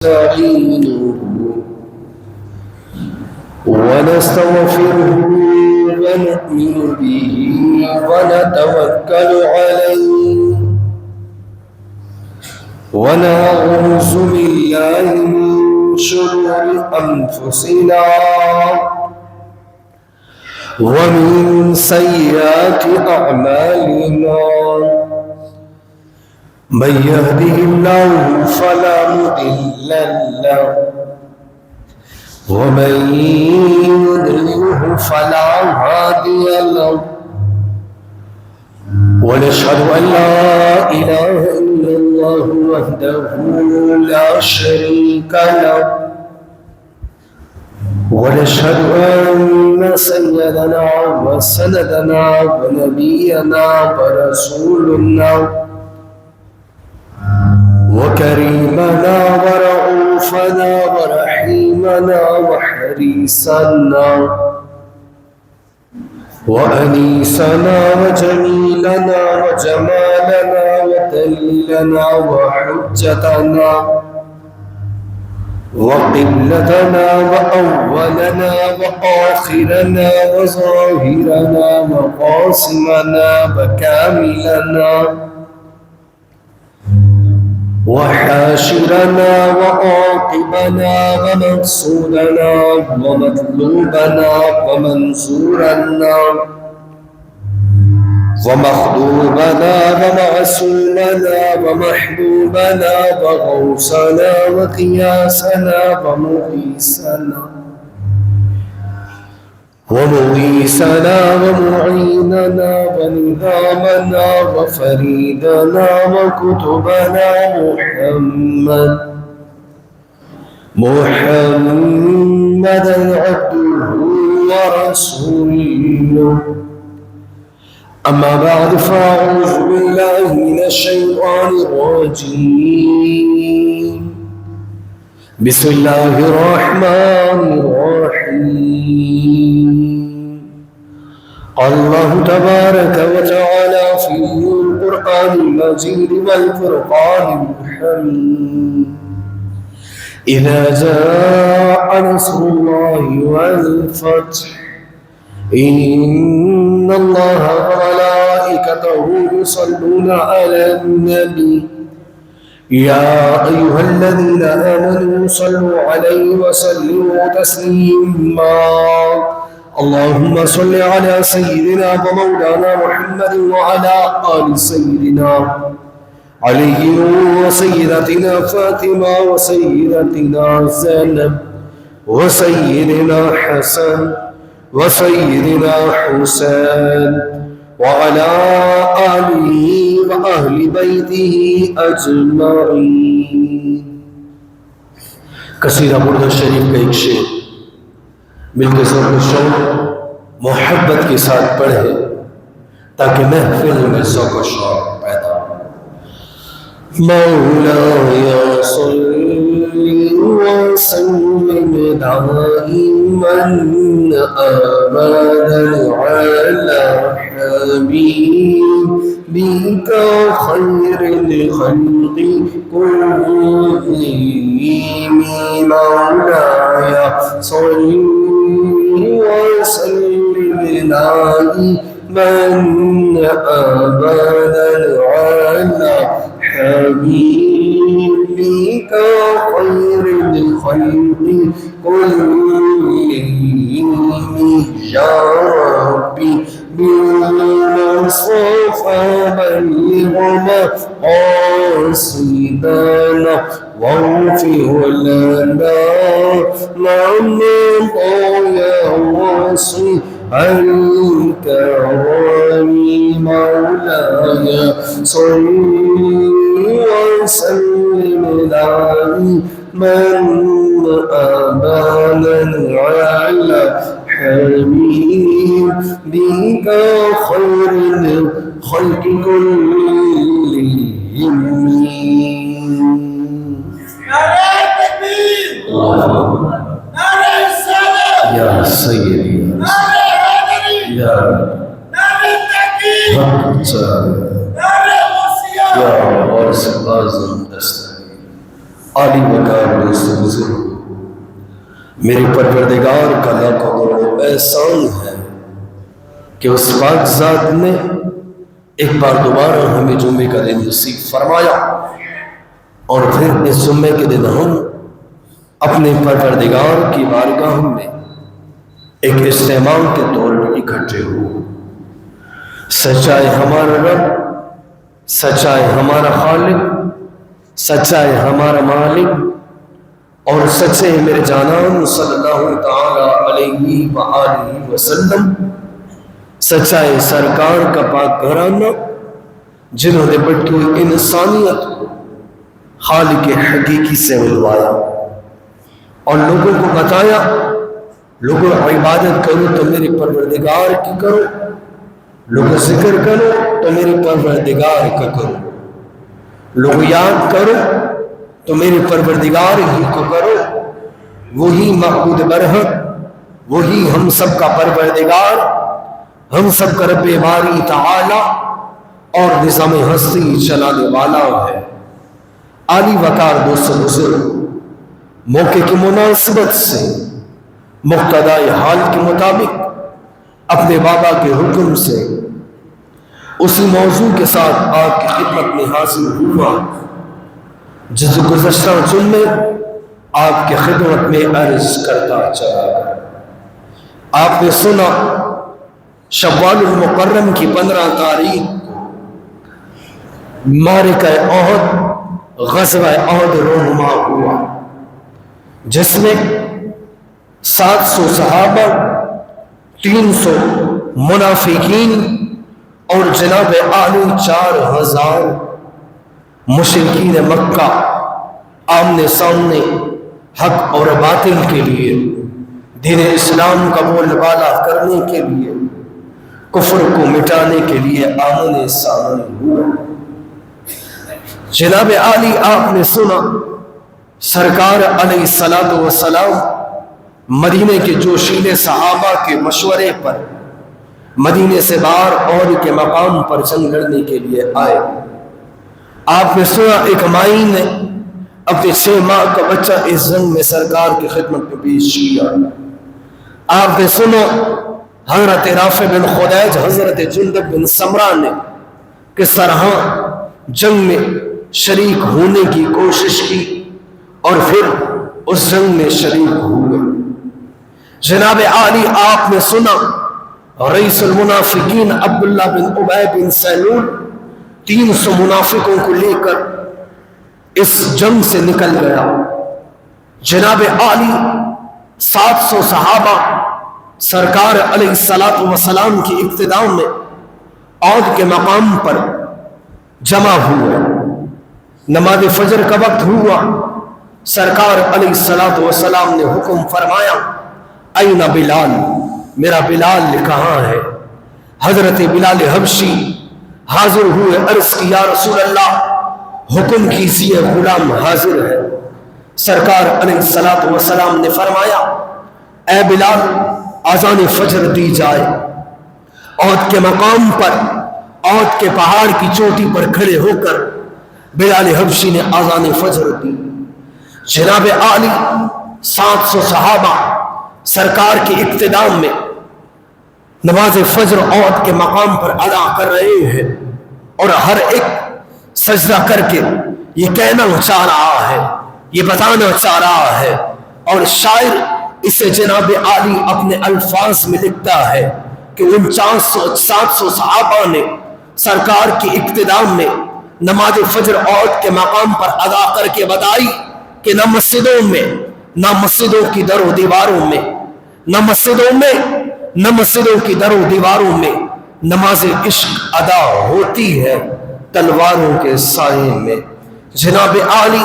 نستعينه ونستغفره ونؤمن به ونتوكل عليه ونعوذ بالله من شرور أنفسنا ومن سيئات أعمالنا من يهده الله فلا مضل له ومن يضلله فلا هادي له ونشهد أن لا إله إلا الله وحده لا شريك له ونشهد أن سيدنا وسندنا ونبينا ورسولنا وكريمنا ورؤوفنا ورحيمنا وحريصنا وأنيسنا وجميلنا وجمالنا ودليلنا وحجتنا وقبلتنا وأولنا وآخرنا وظاهرنا وقاسمنا وكاملنا وحاشرنا وعاقبنا ومقصودنا ومطلوبنا ومنصورنا ومخدومنا ومعصومنا ومحبوبنا وغوصنا وقياسنا ومغيثنا ومعيننا ونظامنا وفريدنا وكتبنا محمدا عبده ورسوله أما بعد فأعوذ بالله من الشيطان الرجيم بسم الله الرحمن الرحيم قال الله تبارك وتعالى في القرآن المجيد والفرقان الحميد إذا جاء نصر الله والفتح إن الله وملائكته يصلون على النبي يا أيها الذين آمنوا صلوا عليه وسلموا تسليما اللهم صل على سيدنا ومولانا محمد وعلى آل سيدنا علي وسيدتنا فاطمة وسيدتنا زينب وسيدنا حسن وسيدنا حسين وعلى آله وأهل بيته أجمعين. قصیدہ برد شریف کا ایک شعر مل کے ذوق و شوق محبت کے ساتھ پڑھے تاکہ محفل میں ذوق و شوق پیدا ہو. مولاي صل وسلم دائما أبدا على حبيبك خير الخلق كلهم. مولاي صل وسلم دائما أبدا على حبيبك خير الخلق كلهم يا ربي بالمصطفى بلغ مقاصدنا واغفر لنا ما مضى يا واصي الكرم. مولاي صل وسلم دائما أبدا على حبيبك خير الخلق كلهم. نعرہ تکبیر، نعرہ الصلاة يا سيدي يا نعرہ تکبیر، يا غوث الأعظم نستعين. عالی وقار دوست بزرگ، میرے پروردگار کا لاکھوں کروڑوں احسان ہے کہ اس پاک ذات نے ایک بار دوبارہ ہمیں جمعے کا دن نصیب فرمایا، اور پھر اس جمعے کے دن ہم اپنے پروردگار کی بارگاہ میں ایک اجتماع کے طور پر اکٹھے ہوئے۔ سچائے ہمارا رب، سچائے ہمارا خالق، سچائے ہمارا مالک، اور سچے میرے جانان صلی اللہ تعالی علیہ وآلہ وسلم، سچائے سرکار کا پاک گھرانہ جنہوں نے بڑھتی ہوئی انسانیت کو خالق حقیقی سے ملوایا اور لوگوں کو بتایا، لوگوں عبادت کرو تو میرے پروردگار کی کرو، لوگ ذکر کرو تو میرے پروردگار کا کرو، لوگ یاد کرو تو میرے پروردگار ہی کو کرو، وہی معبود برحق، وہی ہم سب کا پروردگار، ہم سب کا رب باری تعالی اور نظام ہستی چلانے والا ہے۔ عالی وقار دوست بزرگ، موقع کی مناسبت سے مقتضائے حال کے مطابق اپنے بابا کے حکم سے اسی موضوع کے ساتھ آپ کی خدمت میں حاضر ہوا جس گزشتہ جمعے آپ کی خدمت میں عرض کرتا چلا گیا۔ آپ نے سنا شوال المکرم کی 15 تاریخ کو معرکہ احد، غزوہ احد رونما ہوا، جس میں 700 صحابہ، 300 منافقین اور جناب عالی 4000 مشرکین مکہ آمنے سامنے حق اور باطل کے لیے، دین اسلام کا بول بالا کرنے کے لیے، کفر کو مٹانے کے لیے آمنے سامنے ہوئے۔ جناب عالی آپ نے سنا سرکار علیہ السلام مدینے کے جوشیلے صحابہ کے مشورے پر مدینے سے باہر اور کے مقام پر جنگ لڑنے کے لیے آئے۔ آپ نے سنا ایک مائی نے اپنے 6 ماہ کا بچہ اس جنگ میں سرکار کی خدمت میں پیش کیا۔ آپ نے سنا حضرت رافع بن خدیج، حضرت جندب بن سمرہ نے کس طرح جنگ میں شریک ہونے کی کوشش کی اور پھر اس جنگ میں شریک ہوئے۔ جناب عالی آپ نے سنا رئیس المنافقین عبداللہ بن ابی بن سلول 300 منافقوں کو لے کر اس جنگ سے نکل گیا۔ جناب عالی 700 صحابہ سرکار علیہ السلام کی اقتداء میں عہد کے مقام پر جمع ہوئے۔ نماز فجر کا وقت ہوا، سرکار علیہ السلام نے حکم فرمایا، این بلال، میرا بلال کہاں ہے؟ حضرت بلال حبشی حاضر ہوئے، عرض کی یا رسول اللہ حکم کیجیے، غلام حاضر ہے۔ سرکار علیہ السلام نے فرمایا، اے بلال اذان فجر دی جائے۔ عہد کے مقام پر، عہد کے پہاڑ کی چوٹی پر کھڑے ہو کر بلال حبشی نے اذان فجر دی۔ جناب عالی 700 صحابہ سرکار کی اقتداء میں نماز فجر عہد کے مقام پر ادا کر رہے ہیں، اور ہر ایک سجدہ کر کے یہ کہنا چاہ رہا ہے، یہ بتانا چاہ رہا ہے، اور شاعر اسے جناب عالی اپنے الفاظ میں لکھتا ہے کہ ان 700 صحابہ نے سرکار کی اقتداء میں نماز فجر عہد کے مقام پر ادا کر کے بتائی کہ نہ مسجدوں میں، نہ مسجدوں کی در و دیواروں میں، نہ مسجدوں کی در و دیواروں میں نماز عشق ادا ہوتی ہے، تلواروں کے سائے میں۔ جناب عالی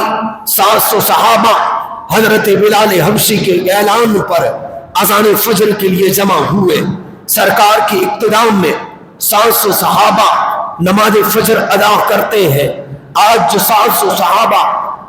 700 صحابہ حضرت بلال حبشی کے اعلان پر اذان فجر کے لیے جمع ہوئے۔ سرکار کی اقتداء میں 700 صحابہ نماز فجر ادا کرتے ہیں۔ آج جو 700 صحابہ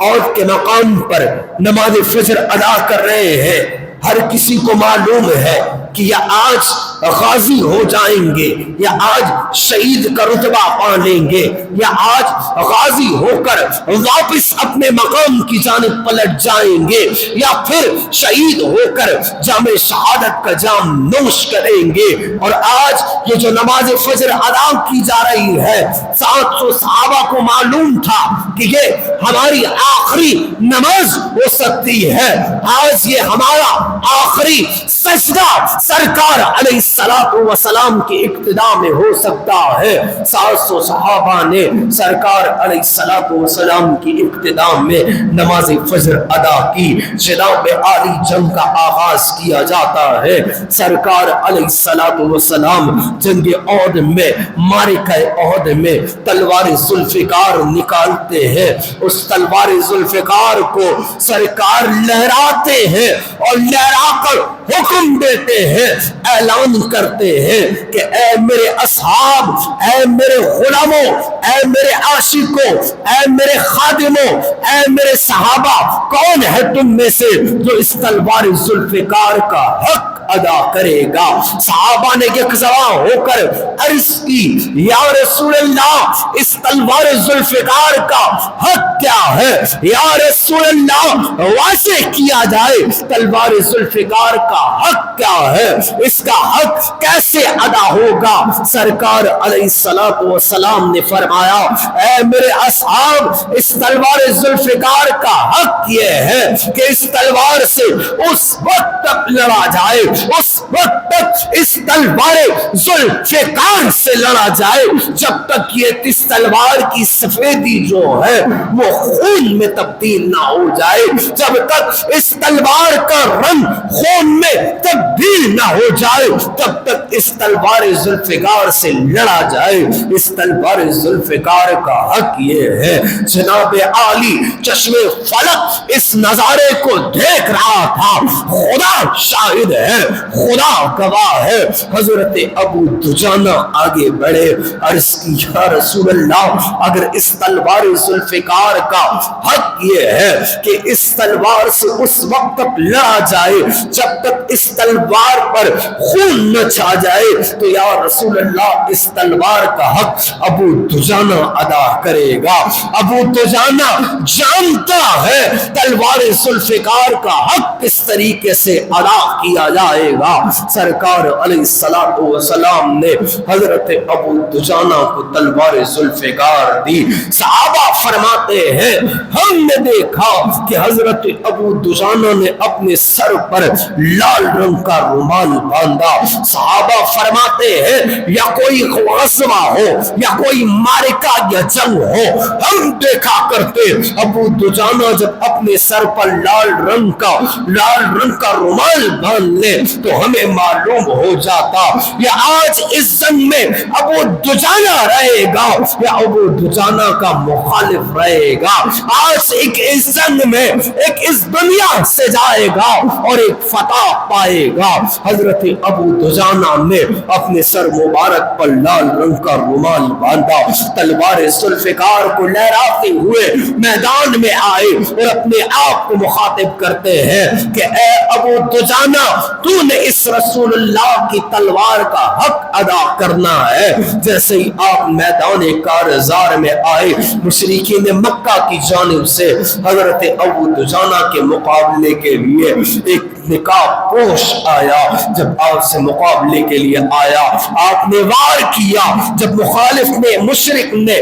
عہد کے مقام پر نماز فجر ادا کر رہے ہیں، ہر کسی کو معلوم ہے کہ یا آج غازی ہو جائیں گے، یا آج شہید کا رتبہ پا لیں گے، یا آج غازی ہو کر واپس اپنے مقام کی جانب پلٹ جائیں گے، یا پھر شہید ہو کر جام شہادت کا جام نوش کریں گے۔ اور آج یہ جو نماز فجر ادا کی جا رہی ہے، 700 صحابہ کو معلوم تھا کہ یہ ہماری آخری نماز ہو سکتی ہے، آج یہ ہمارا آخری سجدہ سرکار علیہ السلام کی اقتداء میں ہو سکتا ہے۔ 700 صحابہ نے سرکار علیہ السلام کی اقتداء میں نماز فجر ادا کی۔ جناب عالی جنگ کا آغاز کیا جاتا ہے۔ سرکار علیہ السلام جنگ عہد میں، معرکہ عہد میں تلوار ذوالفقار نکالتے ہیں۔ اس تلوار ذوالفقار کو سرکار لہراتے ہیں اور لہرا کر حکم دیتے ہیں، اعلان کرتے ہیں کہ اے میرے اصحاب، اے میرے غلاموں، اے میرے عاشقوں، اے میرے خادموں، اے میرے صحابہ، کون ہے تم میں سے جو اس تلوار ذوالفقار کا حق ادا کرے گا؟ صحابہ نے یکجا ہو کر عرض کی، یا رسول اللہ، اس تلوار ذوالفقار کا حق کیا ہے؟ یا رسول اللہ، واضح کیا جائے تلوار ذوالفقار کا حق کیا ہے، اس کا حق کیسے ادا ہوگا؟ سرکار علیہ السلام نے فرمایا، اے میرے اصحاب، اس تلوار ذوالفقار کا حق یہ ہے کہ اس تلوار سے اس وقت تک لڑا جائے، اس وقت تک اس تلوار ذوالفقار سے لڑا جائے جب تک یہ اس تلوار کی سفیدی جو ہے وہ خون میں تبدیل نہ ہو جائے، جب تک اس تلوار کا رنگ خون میں تبدیل نہ ہو جائے تب تک اس تلوار ذوالفقار سے لڑا جائے۔ اس تلوار ذوالفقار کا حق یہ ہے۔ جناب عالی چشم فلک اس نظارے کو دیکھ رہا تھا، خدا شاہد ہے، خدا گواہ ہے۔ حضرت ابو دجانہ آگے بڑھے، عرض کی، یا رسول اللہ، اگر اس تلوار ذوالفقار کا حق یہ ہے کہ اس تلوار سے اس وقت تک لڑا جائے جب تک اس تلوار پر خون نہ چھا جائے، تو یا رسول اللہ، اس تلوار کا حق ابو دجانہ ادا کرے گا۔ ابو دجانہ جانتا ہے تلوار ذوالفقار کا حق کس طریقے سے ادا کیا جائے گا۔ سرکار علیہ السلام نے حضرت ابو دجانہ کو تلوار ذوالفقار دی۔ صحابہ فرماتے ہیں، ہم نے دیکھا کہ حضرت ابو دجانہ نے اپنے سر پر لال رنگ کا رومال باندھا۔ صحابہ فرماتے ہیں، یا کوئی غزوہ ہو یا کوئی معرکہ یا جنگ ہو، ہم دیکھا کرتے ابو دجانہ جب اپنے سر پر لال رنگ کا رومال باندھ لے تو ہمیں معلوم ہو جاتا یا آج اس جنگ میں ابو دجانہ رہے گا یا ابو دجانہ کا مخالف رہے گا، آج ایک اس جنگ میں ایک اس دنیا سے جائے گا اور ایک فتح پائے گا۔ حضرت ابو دجانہ نے اپنے سر مبارک پر لال رنگ کا رومال باندھا، تلوار ذوالفقار کو لہراتے ہوئے میدان میں آئے اور اپنے آپ کو مخاطب کرتے ہیں کہ اے ابو دجانہ، تو نے اس رسول اللہ کی تلوار کا حق ادا کرنا ہے۔ جیسے ہی آپ میدان کارزار میں آئے، مشرکین مکہ کی جانب سے حضرت ابو دجانہ کے مقابلے کے لیے ایک نقاب پوش آیا۔ جب آپ سے مقابلے کے لیے آیا، آپ نے وار کیا۔ جب مشرک نے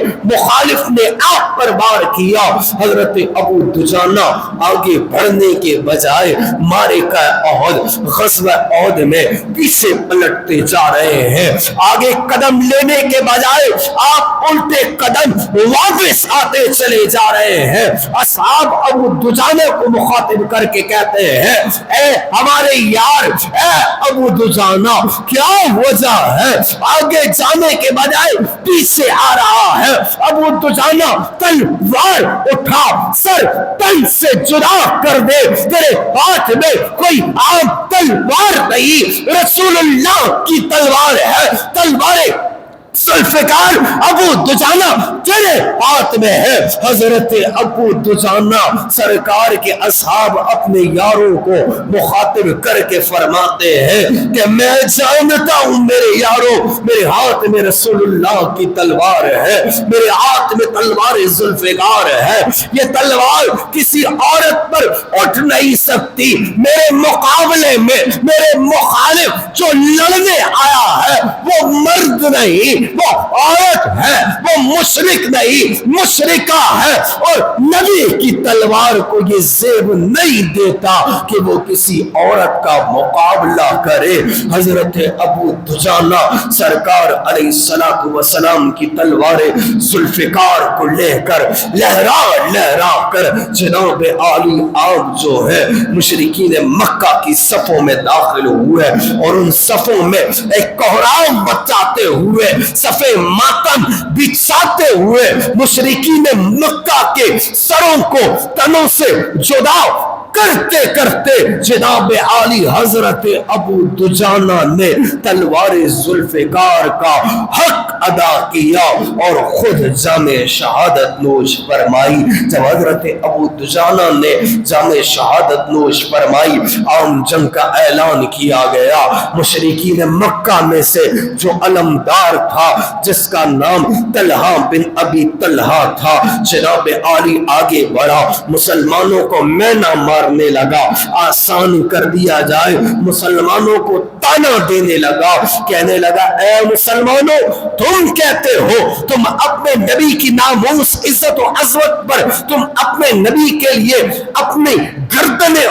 آپ پر وار کیا، حضرت ابو دجانہ آگے بڑھنے کے بجائے معرکہ عہد، غزوہ عہد میں پیچھے پلٹتے جا رہے ہیں۔ آگے قدم لینے کے بجائے آپ الٹے قدم واپس آتے چلے جا رہے ہیں۔ اصحاب ابو دجانہ کو مخاطب کر کے کہتے ہیں، اے ہمارے یار، اے ابو دجانہ، کیا وجہ ہے آگے جانے کے بجائے پیچھے آ رہا ہے؟ ابو دجانہ، تلوار اٹھا، سر تن سے جدا کر دے، تیرے ہاتھ میں کوئی عام تلوار نہیں، رسول اللہ کی تلوار ہے۔ تلوار ذوالفقار ابو دجانہ تیرے ہاتھ میں ہے۔ حضرت ابو دجانہ سرکار کے اصحاب اپنے یاروں کو مخاطب کر کے فرماتے ہیں کہ میں جانتا ہوں میرے یاروں، میرے ہاتھ میں رسول اللہ کی تلوار ہے، میرے ہاتھ میں تلوار ذوالفقار ہے، یہ تلوار کسی عورت پر اٹھ نہیں سکتی، میرے مقابلے میں میرے مخالف جو لڑنے آیا ہے وہ مرد نہیں، وہ عورت ہے، وہ مشرک نہیں، مشرکہ ہے، اور نبی کی تلوار کو یہ زیب نہیں دیتا کہ وہ کسی عورت کا مقابلہ کرے۔ حضرت ابو دجانہ سرکار علیہ السلام کی تلوار ذوالفقار کو لے کر لہرا لہرا کر جناب عالی آپ جو ہے مشرکین مکہ کی صفوں میں داخل ہوئے، اور ان صفوں میں ایک کوہرام بچاتے ہوئے، صفے ماتم بچھاتے ہوئے مشرکین مکہ کے سروں کو تنوں سے جدا کرتے کرتے جناب عالی حضرت ابو دجانہ نے تلوار ذوالفقار کا حق ادا کیا اور خود جام شہادت نوش فرمائی۔ جب حضرت ابو دجانہ نے جام شہادت نوش فرمائی، عام جنگ کا اعلان کیا گیا۔ مشرکین مکہ میں سے جو علمدار تھا جس کا نام طلحہ بن ابی طلحہ تھا، جناب عالی آگے بڑھا، مسلمانوں کو مینا مارنے لگا، آسان کر دیا جائے، مسلمانوں کو تانا دینے لگا، کہنے لگا اے مسلمانوں تم کہتے ہو تم اپنے نبی کی ناموس عزت و عظمت پر تم اپنے نبی کے لیے اپنی گردنیں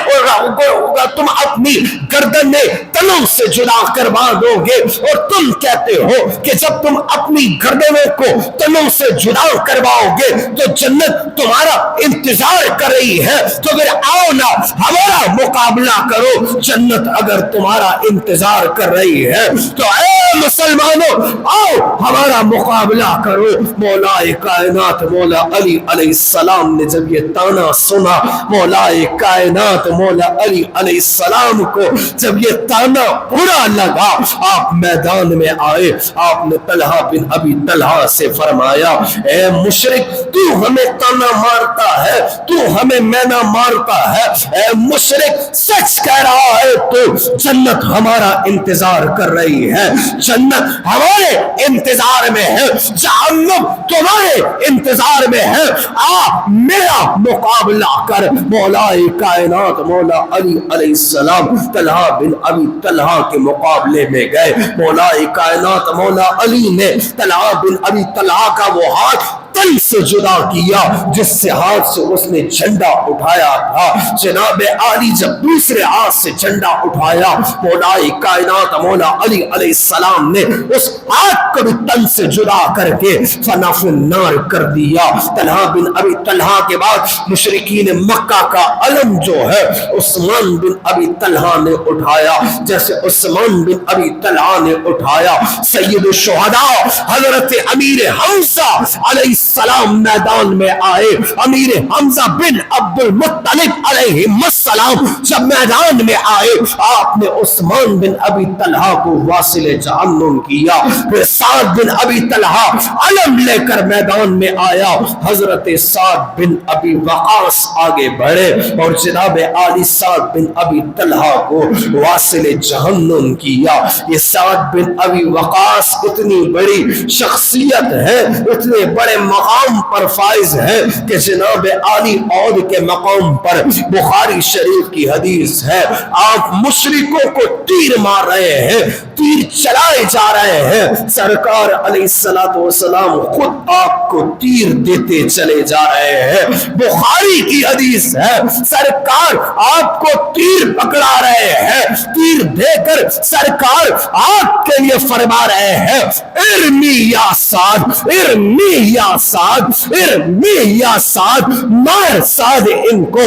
تم اپنی گردنیں تنوں سے جدا کروا دو گے، اور تم کہتے ہو کہ جب تم اپنی گردنوں کو تنوں سے جدا کرواؤ گے تو جنت تمہارا انتظار کر رہی ہے، تو پھر آؤ نا ہمارا مقابلہ کرو، جنت اگر تمہارا انتظار کر رہی ہے تو اے مسلمانوں آؤ ہمارا مقابلہ کرو۔ مولا کائنات مولا علی علیہ السلام نے جب یہ تانا سنا، مولا کائنات مولا علی علیہ السلام کو جب یہ تانا برا لگا، آپ میدان میں آئے، آپ نے طلحہ بن ابی طلحہ سے فرمایا اے مشرک تو ہمیں تانا مارتا ہے، تو ہمیں مینا مارتا ہے، اے مشرک سچ کہہ رہا ہے تو جنت ہمارا انتظار کر رہی ہے، جنت ہمارے انتظار میں ہے، جہنم تمہارے انتظار میں ہے، آ میرا مقابلہ کر۔ مولا کائنات مولا علی علیہ السلام طلحہ بن ابی طلحہ کے مقابلے میں گئے۔ مولا کائنات مولا علی نے طلحہ بن ابی طلحہ کا وہ ہاتھ تن سے جدا کیا جس سے ہاتھ سے اس نے جھنڈا اٹھایا تھا۔ جناب عالی جب دوسرے ہاتھ سے جھنڈا اٹھایا، مولا کائنات مولا علی علیہ السلام نے اس ہاتھ کو بھی تن سے جدا کر کے فنا فی النار کر دیا۔ طلحہ بن ابی طلحہ کے بعد مشرکین مکہ کا علم جو ہے عثمان بن ابی طلحہ نے اٹھایا، جیسے عثمان بن ابی طلحہ نے اٹھایا سید الشہداء حضرت امیر حمزہ علیہ السلام میدان میں آئے۔ امیر حمزہ بن عبد المطلب علیہ السلام جب میدان میں آئے، آپ نے عثمان بن ابی طلحہ کو واصل جہنم کیا۔ پھر سعد بن ابی طلحہ علم لے کر میدان میں آیا، حضرت سعد بن ابی وقاص آگے بڑھے اور جناب عالی سعد بن ابی طلحہ کو واصل جہنم کیا۔ یہ سعد بن ابی وقاص اتنی بڑی شخصیت ہے، اتنے بڑے مقام پر فائز ہے کہ جناب عالی عود کے مقام پر بخاری شریف کی حدیث ہے، آپ مشرکوں کو تیر مار رہے ہیں، تیر چلائے جا رہے ہیں، سرکار علیہ السلام خود آپ کو تیر دیتے چلے جا رہے ہیں۔ بخاری کی حدیث ہے، سرکار آپ کو تیر پکڑا رہے ہیں، تیر دے کر سرکار آپ کے لیے فرما رہے ہیں ارمی یا سعد، ارمی یا سعد، ارمی یا سعد، مار سعد ان کو،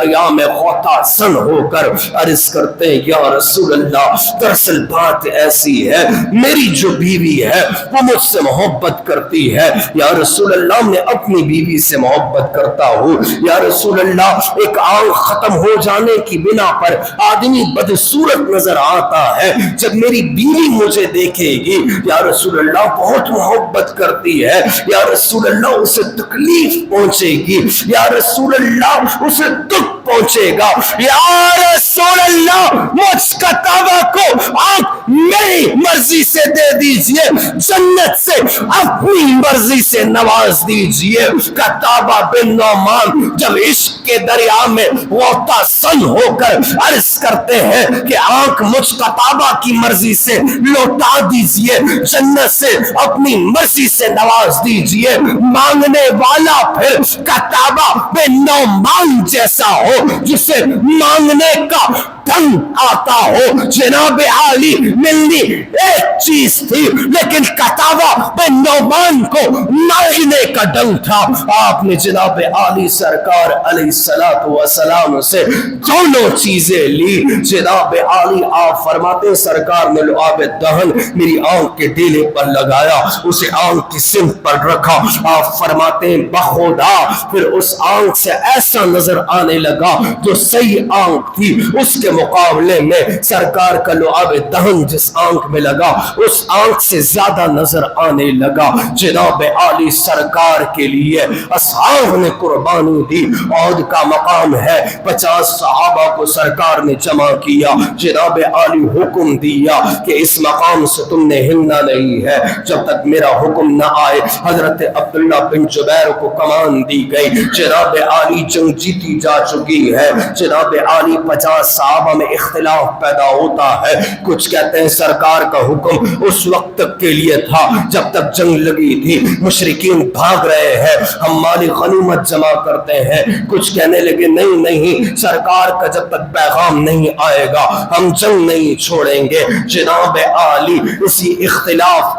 دریا میں غوطہ زن ہو کر عرض کرتے ہیں یا رسول اللہ دراصل بات ایسی ہے میری جو بیوی ہے وہ مجھ سے محبت کرتی ہے، یا رسول اللہ میں اپنی بیوی سے محبت کرتا ہوں، یا رسول اللہ ایک آنکھ ختم ہو جانے کی بنا پر آدمی بدصورت نظر آتا ہے، جب میری بیوی مجھے دیکھے گی یا رسول اللہ بہت محبت کرتی ہے، یا رسول اللہ اسے تکلیف پہنچے گی، یا رسول اللہ اسے دکھ پہنچے گا، یا رسول اللہ مجھ کتابہ کو آپ میری مرضی سے دے دیجئے، جنت سے اپنی مرضی سے نواز دیجئے۔ کتابہ بن نعمان جب عشق کے دریا میں غوطہ زن ہو کر عرض کرتے ہیں کہ آنکھ مجھ کتابہ کی مرضی سے لوٹا دیجئے، جنت سے اپنی مرضی سے نواز دیجئے، مانگنے والا پھر کتابہ بن نعمان جیسا ہو جسے مانگنے کا ڈھنگ آتا ہو۔ جناب عالی ملنی ایک چیز تھی لیکن کتابہ بن نعمان کو مانگنے کا ڈھنگ تھا، آپ نے جناب عالی سرکار علیہ السلام سے دونوں چیزیں لی۔ جناب عالی آپ فرماتے سرکار نے لعاب دہن میری آنکھ کے ڈیلے پر لگایا، اسے آنکھ کی سمت پر رکھا، آپ فرماتے ہیں بخدا پھر اس آنکھ سے ایسا نظر آنے لگا جو صحیح آنکھ تھی اس کے مقابلے میں سرکار کا لعاب دہن جس آنکھ میں لگا اس آنکھ سے زیادہ نظر آنے لگا۔ جناب عالی سرکار کے لیے اصحاب نے قربانی دی، عہد کا مقام ہے، 50 صحابہ کو سرکار نے جمع کیا، جناب عالی حکم دیا کہ اس مقام سے تم نے ہلنا نہیں ہے جب تک میرا حکم نہ آئے۔ حضرت عبداللہ بن جبیر کو کمان دی گئی، جناب عالی جنگ جیتی جا چکی ہے، جناب عالی 50 صحابہ میں اختلاف پیدا ہوتا ہے، کچھ کہتے ہیں سرکار کا حکم اس وقت تک کے لیے تھا جب تک جنگ لگی تھی، مشرکین بھاگ رہے ہیں، ہم مالی غنیمت جمع کرتے ہیں، کچھ کہنے لگے نہیں سرکار کا جب تک پیغام نہیں آئے گا ہم جنگ نہیں چھوڑیں گے۔ جناب عالی اسی اختلاف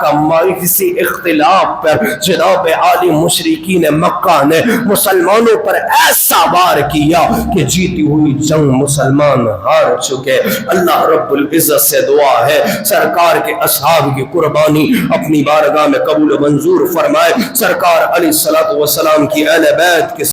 پر جناب عالی مشرکین مکہ نے مسلمانوں پر ایسا وار کیا کہ جیتی ہوئی جنگ مسلمان ہار چکے۔ اللہ رب العزت سے دعا ہے سرکار کے اصحاب کی قربانی اپنی بارگاہ میں قبول و منظور فرمائے، سرکار علیہ السلام کی اہل بیت کے